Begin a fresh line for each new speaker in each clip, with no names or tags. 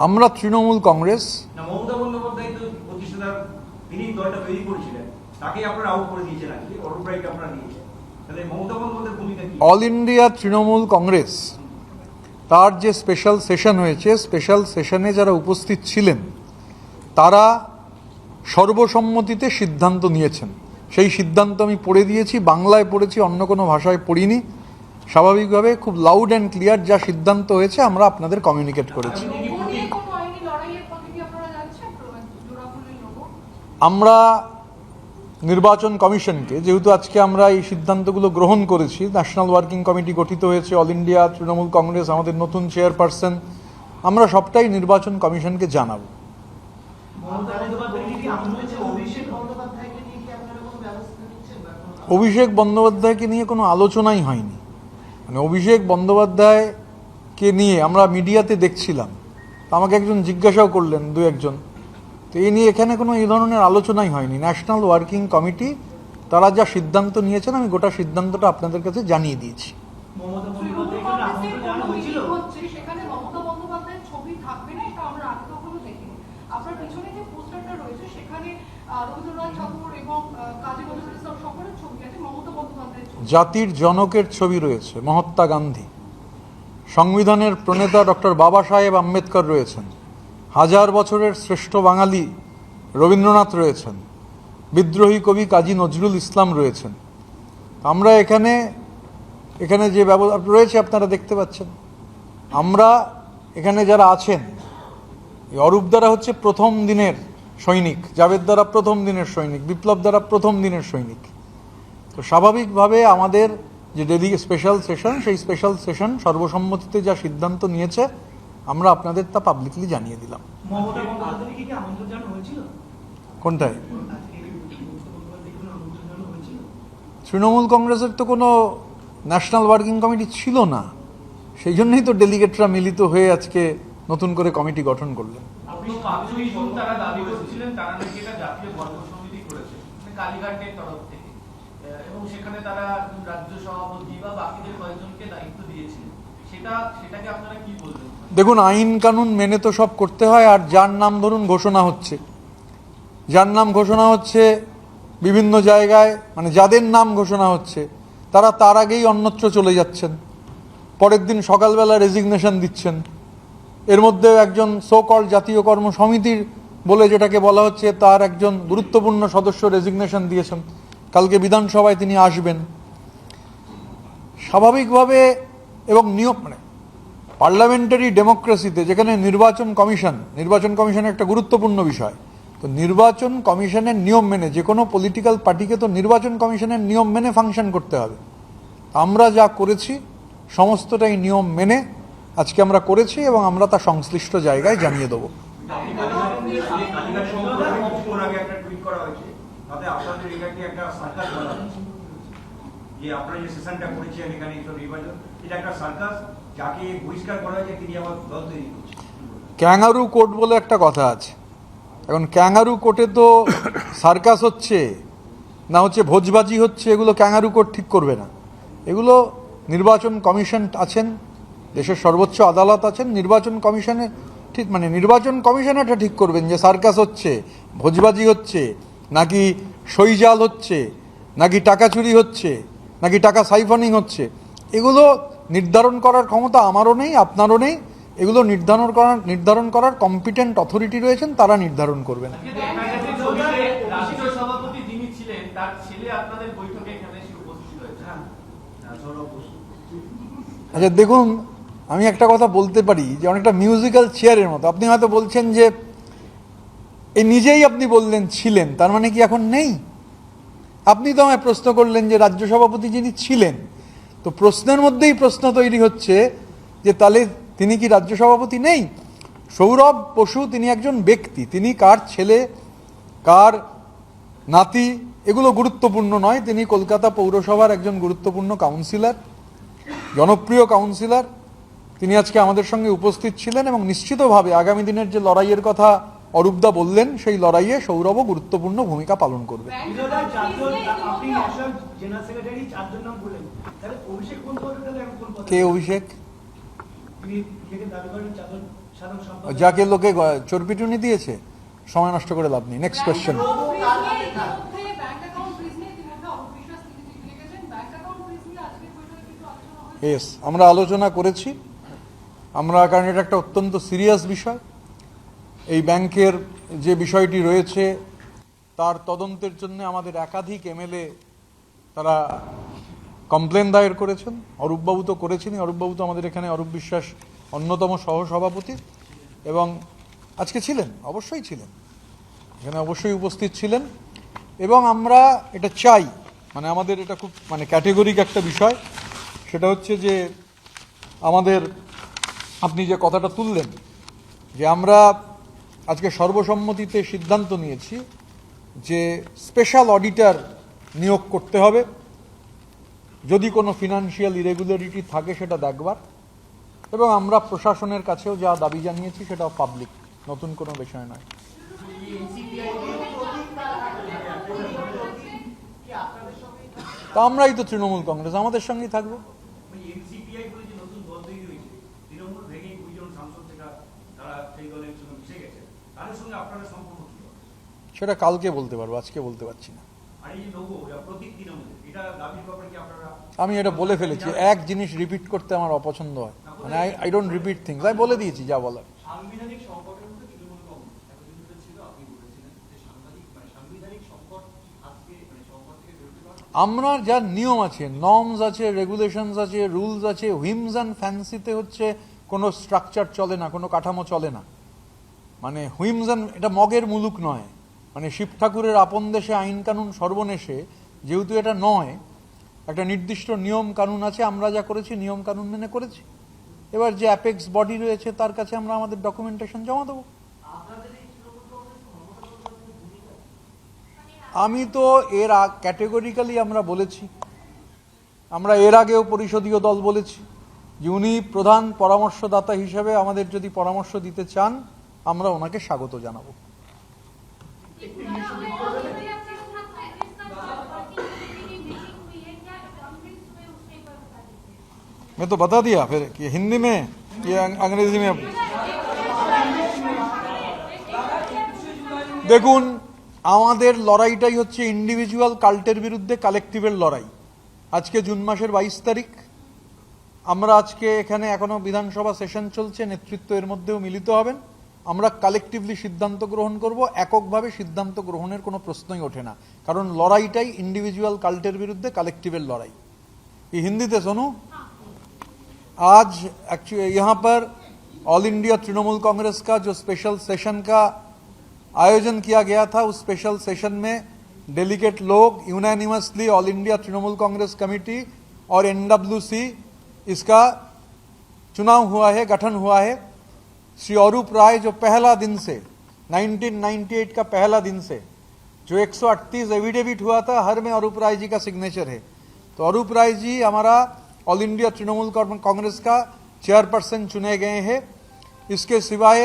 আমরা তৃণমূল কংগ্রেস
মমতা বন্দ্যোপাধ্যায় তো প্রতিষ্ঠাতা, তিনি দলটা তৈরি করেছিলেন, তাকে আপনারা আউট করে দিয়েছেন আজকে, অরূপ রায়কে আপনারা দিয়েছেন। তাহলে মমতা বন্দ্যোপাধ্যায়ের ভূমিকা কি?
অল ইন্ডিয়া তৃণমূল কংগ্রেস তার যে স্পেশাল সেশন হয়েছে, স্পেশাল সেশনে যারা উপস্থিত ছিলেন তারা সর্বসম্মতিতে সিদ্ধান্ত নিয়েছেন। সেই সিদ্ধান্ত আমি পড়ে দিয়েছি, বাংলায় পড়েছি, অন্য কোনো ভাষায় পড়িনি। স্বাভাবিকভাবে খুব লাউড অ্যান্ড ক্লিয়ার যা সিদ্ধান্ত হয়েছে আমরা আপনাদের কমিউনিকেট করেছি। আমরা নির্বাচন কমিশনকে, যেহেতু আজকে আমরা এই সিদ্ধান্তগুলো গ্রহণ করেছি, ন্যাশনাল ওয়ার্কিং কমিটি গঠিত হয়েছে, অল ইন্ডিয়া তৃণমূল কংগ্রেস আমাদের নতুন চেয়ারপারসন, আমরা সবটাই নির্বাচন কমিশনকে জানাবো। অভিষেক বন্দ্যোপাধ্যায়কে নিয়ে কোনো আলোচনাই হয়নি। মানে অভিষেক বন্দ্যোপাধ্যায়কে নিয়ে আমরা মিডিয়াতে দেখছিলাম, আমাকে একজন জিজ্ঞাসাও করলেন, দু একজন, তো এই নিয়ে এখানে কোনো এই ধরনের আলোচনাই হয়নি। ন্যাশনাল ওয়ার্কিং কমিটি তারা যা সিদ্ধান্ত নিয়েছেন আমি গোটা সিদ্ধান্তটা আপনাদের কাছে জানিয়ে দিয়েছি। জাতির জনকের ছবি রয়েছে, মহাত্মা গান্ধী, সংবিধানের প্রণেতা ডক্টর বাবা সাহেব আম্বেদকর রয়েছেন, হাজার বছরের শ্রেষ্ঠ বাঙালি রবীন্দ্রনাথ রয়েছেন, বিদ্রোহী কবি কাজী নজরুল ইসলাম রয়েছেন। আমরা এখানে যে ব্যবস্থা রয়েছে আপনারা দেখতে পাচ্ছেন। আমরা এখানে যারা আছেন, অরূপ দ্বারা হচ্ছে প্রথম দিনের সৈনিক, জাভেদ দ্বারা প্রথম দিনের সৈনিক, বিপ্লব দ্বারা প্রথম দিনের সৈনিক। তো স্বাভাবিকভাবে আমাদের যে স্পেশাল সেশন, সেই স্পেশাল সেশন সর্বসম্মতিতে যা সিদ্ধান্ত নিয়েছে আমরা আপনাদের তা পাবলিকলি জানিয়ে দিলাম। কোনটায়? তৃণমূল কংগ্রেসের তো কোনো ন্যাশনাল ওয়ার্কিং কমিটি ছিল না, সেই জন্যই তো ডেলিগেটরা মিলিত হয়ে আজকে নতুন করে কমিটি গঠন করলেন। দেখুন, আইন কানুন মেনে তো সব করতে হয়। আর যার নাম ধরুন ঘোষণা হচ্ছে বিভিন্ন জায়গায়, মানে যাদের নাম ঘোষণা হচ্ছে তারা তার আগেই অন্যত্র চলে যাচ্ছেন, পরের দিন সকালবেলা রেজিগনেশন দিচ্ছেন। এর মধ্যে একজন সো কল্ড জাতীয় কর্ম সমিতির বলে যেটাকে বলা হচ্ছে, তার একজন গুরুত্বপূর্ণ সদস্য রেজিগনেশন দিয়েছেন, কালকে বিধানসভায় তিনি আসবেন। স্বাভাবিকভাবে এবং নিয়ম, মানে পার্লামেন্টারি ডেমোক্রেসিতে যেখানে নির্বাচন কমিশন একটা গুরুত্বপূর্ণ বিষয়, তো নির্বাচন কমিশনের নিয়ম মেনে যে কোনো পলিটিক্যাল পার্টিকে তো নির্বাচন কমিশনের নিয়ম মেনে ফাংশন করতে হবে। আমরা যা করেছি সমস্তটাই নিয়ম মেনে আজকে আমরা করেছি এবং আমরা তা সংশ্লিষ্ট জায়গায় জানিয়ে দেবো। ক্যাঙ্গারু কোর্ট বলে একটা কথা আছে। এখন ক্যাঙ্গারু কোর্টে তো সার্কাস হচ্ছে না হচ্ছে ভোজবাজি হচ্ছে, এগুলো ক্যাঙ্গারু কোর্ট ঠিক করবে না। এগুলো নির্বাচন কমিশন আছেন, দেশের সর্বোচ্চ আদালত আছেন, নির্বাচন কমিশনে ঠিক, মানে নির্বাচন কমিশন এটা ঠিক করবেন যে সার্কাস হচ্ছে, ভোজবাজি হচ্ছে, নাকি সইজাল হচ্ছে, নাকি টাকা চুরি হচ্ছে, নাকি টাকা সাইফনিং হচ্ছে। এগুলো নির্ধারণ করার ক্ষমতা আমারও নেই, আপনারও নেই। এগুলো নির্ধারণ করার কম্পিটেন্ট অথরিটি রয়েছেন, তারা নির্ধারণ করবেন। আচ্ছা দেখুন, আমি একটা কথা বলতে পারি যে অনেকটা মিউজিক্যাল চেয়ারের মতো। আপনি হয়তো বলছেন যে এই নিজেই আপনি বললেন ছিলেন, তার মানে কি এখন নেই? আপনি তো আমায় প্রশ্ন করলেন যে রাজ্য সভাপতি যিনি ছিলেন, তো প্রশ্নের মধ্যেই প্রশ্ন তৈরি হচ্ছে যে তাহলে তিনি কি রাজ্য সভাপতি নেই? সৌরভ বসু তিনি একজন ব্যক্তি, তিনি কার ছেলে কার নাতি এগুলো গুরুত্বপূর্ণ নয়। তিনি কলকাতা পৌরসভার একজন গুরুত্বপূর্ণ কাউন্সিলর, জনপ্রিয় কাউন্সিলর। তিনি আজকে আমাদের সঙ্গে উপস্থিত ছিলেন এবং নিশ্চিতভাবে আগামী দিনের যে লড়াইয়ের কথা অরূপদা বললেন, সেই লড়াইয়ে সৌরভও গুরুত্বপূর্ণ ভূমিকা পালন করবে। কে অভিষেক?
সাধারণ সম্পাদক
যাকে লোকে চোরপিটুনি দিয়েছে, সময় নষ্ট করে লাভ নেই। Next question. ইয়েস, আমরা আলোচনা করেছি। আমরা, কারণ এটা একটা অত্যন্ত সিরিয়াস বিষয়। এই ব্যাংকের যে বিষয়টি রয়েছে তার তদন্তের জন্য আমাদের একাধিক এমএলএ তারা কমপ্লেন দায়ের করেছেন। অরূপবাবু তো করেছেনই। অরূপবাবু তো আমাদের এখানে, অরূপ বিশ্বাস অন্যতম সহসভাপতি, এবং আজকে ছিলেন, অবশ্যই ছিলেন, এখানে অবশ্যই উপস্থিত ছিলেন। এবং আমরা এটা চাই, মানে আমাদের এটা খুব মানে ক্যাটেগরিক একটা বিষয়, সেটা হচ্ছে যে আমাদের, আপনি যে কথাটা তুললেন যে আমরা আজকে সর্বসম্মতিতে সিদ্ধান্ত নিয়েছি যে স্পেশাল অডিটর নিয়োগ করতে হবে, যদি কোনো ফিনান্সিয়াল ইরেগুলারিটি থাকে সেটা দেখবার। এবং আমরা প্রশাসনের কাছেও যা দাবি জানিয়েছি সেটাও পাবলিক, নতুন কোনো বিষয় নয়। তা আমরাই তো তৃণমূল কংগ্রেস, আমাদের সঙ্গেই থাকবো।
এনসিপিআই বলে যে নতুন দল তৈরি হয়েছে, তৃণমূল ভেঙে 2 জন সাংসদ তারা সেই দলের সঙ্গে মিশে গেছে, তাদের সঙ্গে আপনারা সম্পর্ক কি হবে?
সেটা কালকে বলতে পারবো, আজকে বলতে পারছি না।
আর এই যে লোগো প্রতীক তৃণমূল, এটা দাবির ব্যাপারে কি আপনারা?
আমি এটা বলে ফেলেছি। এক জিনিস রিপিট করতে আমার অপছন্দ হয়, মানে আই ডোন্ট রিপিট থিংস। আমি বলে দিয়েছি যা বলার।
সাংবিধানিক সংকটের মধ্যে তৃণমূল কংগ্রেস এতদিন ধরে ছিল, আপনি বলেছিলেন যে সাংবিধানিক সংকট আজকে সংকট থেকে বেরোতে পারবে।
আমরা যা নিয়ম আছে, নর্মস আছে, রেগুলেশনস আছে, রুলস আছে, হুইমস অ্যান্ড ফ্যান্সিতে হচ্ছে কোনো স্ট্রাকচার চলে না, কোনো কাঠামো চলে না। মানে হুইমস অ্যান্ড, এটা মগের মুলুক নয়। মানে শিব ঠাকুরের আপন দেশে আইন কানুন সর্বনেশে, যেহেতু এটা নয়, একটা নির্দিষ্ট নিয়ম কানুন আছে। আমরা যা করেছি নিয়ম কানুন মেনে করেছি। এবার যে অ্যাপেক্স বডি রয়েছে তার কাছে আমরা আমাদের ডকুমেন্টেশন জমা দেবো। আমি তো এর ক্যাটেগরিক্যালি আমরা বলেছি, আমরা এর আগেও পরিষদীয় দল বলেছি যে উনি প্রধান পরামর্শদাতা হিসেবে আমাদের যদি পরামর্শ দিতে চান, আমরা ওনাকে স্বাগত জানাবো। मैं तो बता दिया फिर कि हिंदी में कि अंग्रेजी में। দেখুন, আমাদের লড়াইটাই হচ্ছে ইন্ডিভিজুয়াল কাল্টের বিরুদ্ধে কালেকটিভের লড়াই। আজকে জুন মাসের 22 তারিখ। আমরা আজকে এখানে এখনো বিধানসভা সেশন চলছে, নেতৃত্ব এর মধ্যেও মিলিত হবেন। আমরা কালেকটিভলি সিদ্ধান্ত গ্রহণ করব, এককভাবে সিদ্ধান্ত গ্রহণের কোনো প্রশ্নই ওঠে না, কারণ লড়াইটাই ইন্ডিভিজুয়াল কাল্টের বিরুদ্ধে কালেक्टिवेर लड़ाई। ये हिंदी से सुनो। आज एक्चुअली यहाँ पर ऑल इंडिया तृणमूल कांग्रेस का जो स्पेशल सेशन का आयोजन किया गया था, उस स्पेशल सेशन में डेलीगेट लोग unanimously all India Trinamool Congress committee और एनडब्ल्यूसी इसका चुनाव हुआ है, गठन हुआ है। श्री अरूप राय जो पहला दिन से 1998 का पहला दिन से जो 138 एविडेविट हुआ था, हर में अरूप राय जी का सिग्नेचर है। तो अरूप राय जी हमारा ऑल इंडिया तृणमूल कांग्रेस का चेयरपर्सन चुने गए हैं। इसके सिवाय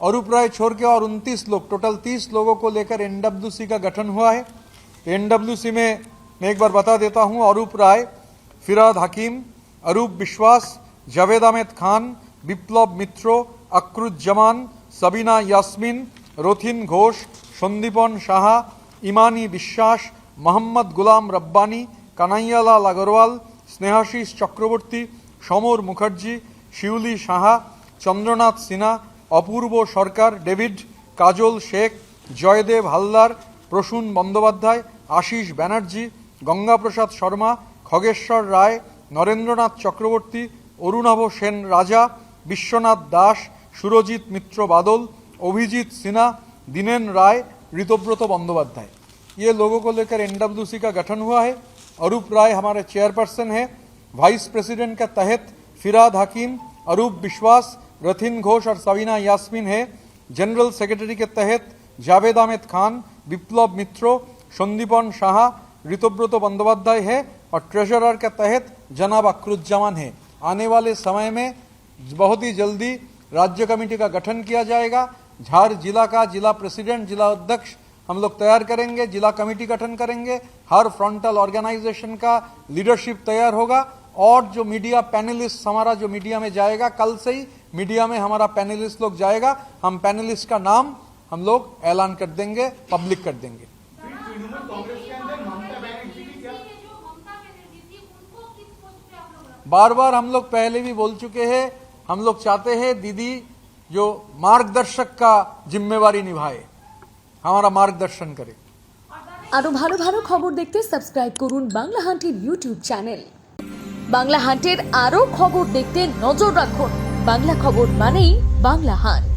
अरूप राय छोड़ के और 29 लोग, टोटल 30 लोगों को लेकर एनडब्ल्यूसी का गठन हुआ है। एनडब्ल्यूसी में मैं एक बार बता देता हूं, अरूप राय, फिराद हकीम, अरूप विश्वास, जावेद अहमद खान, विप्लव मित्र, अक्रुज्जमान, सबीना यास्मीन, रोथिन घोष, सन्दीपन साहा, इमानी विश्वास, मोहम्मद गुलाम रब्बानी, कानाइयालाल अग्रवाल, स्नेहाशीष चक्रवर्ती, समर मुखार्जी, शिउली साहा, चंद्रनाथ सिन्हा, अपूर्व सरकार, डेविड, काजल शेख, जयदेव हालदार, प्रसून बंदोपाध्याय, आशीष बनर्जी, गंगा प्रसाद शर्मा, खगेश्वर राय, नरेंद्रनाथ चक्रवर्ती, अरुणभ सेन राजा, विश्वनाथ दास, सुरजित मित्र बादल, अभिजीत सिन्हा, दिनेन राय, ऋतव्रत बंदोपाध्याय। ये लोगों को लेकर एनडब्ल्यूसी का गठन हुआ है। अरूप राय हमारे चेयरपर्सन है। वाइस प्रेसिडेंट के तहत फिराद हकीम, अरूप विश्वास, रथिन घोष और सबीना यास्मीन है। जनरल सेक्रेटरी के तहत जावेद अहमद खान, विप्लव मित्र, सन्दीपन साहा, ऋतव्रत बंदोपाध्याय है। और ट्रेजरर के तहत जनाब अक्रुज्जमान है। आने वाले समय में बहुत ही जल्दी राज्य कमेटी का गठन किया जाएगा। झार जिला का जिला प्रेसिडेंट, जिला अध्यक्ष हम लोग तैयार करेंगे, जिला कमेटी गठन करेंगे, हर फ्रंटल ऑर्गेनाइजेशन का लीडरशिप तैयार होगा। और जो मीडिया पैनलिस्ट हमारा जो मीडिया में जाएगा, कल से ही मीडिया में हमारा पैनलिस्ट लोग जाएगा, हम पैनलिस्ट का नाम हम लोग ऐलान कर देंगे, पब्लिक कर देंगे।
तृणमूल कांग्रेस के अंदर ममता बनर्जी की क्या
बार बार हम लोग पहले भी बोल चुके हैं, हम लोग चाहते हैं दीदी जो मार्गदर्शक का जिम्मेवारी निभाए, हमारा मार्गदर्शन करे।
আরো ভালো ভালো খবর দেখতে সাবস্ক্রাইব করুন বাংলা হান্টের ইউটিউব চ্যানেল। বাংলা হান্টের আরো খবর দেখতে নজর রাখুন। বাংলা খবর মানেই বাংলা হান্ট।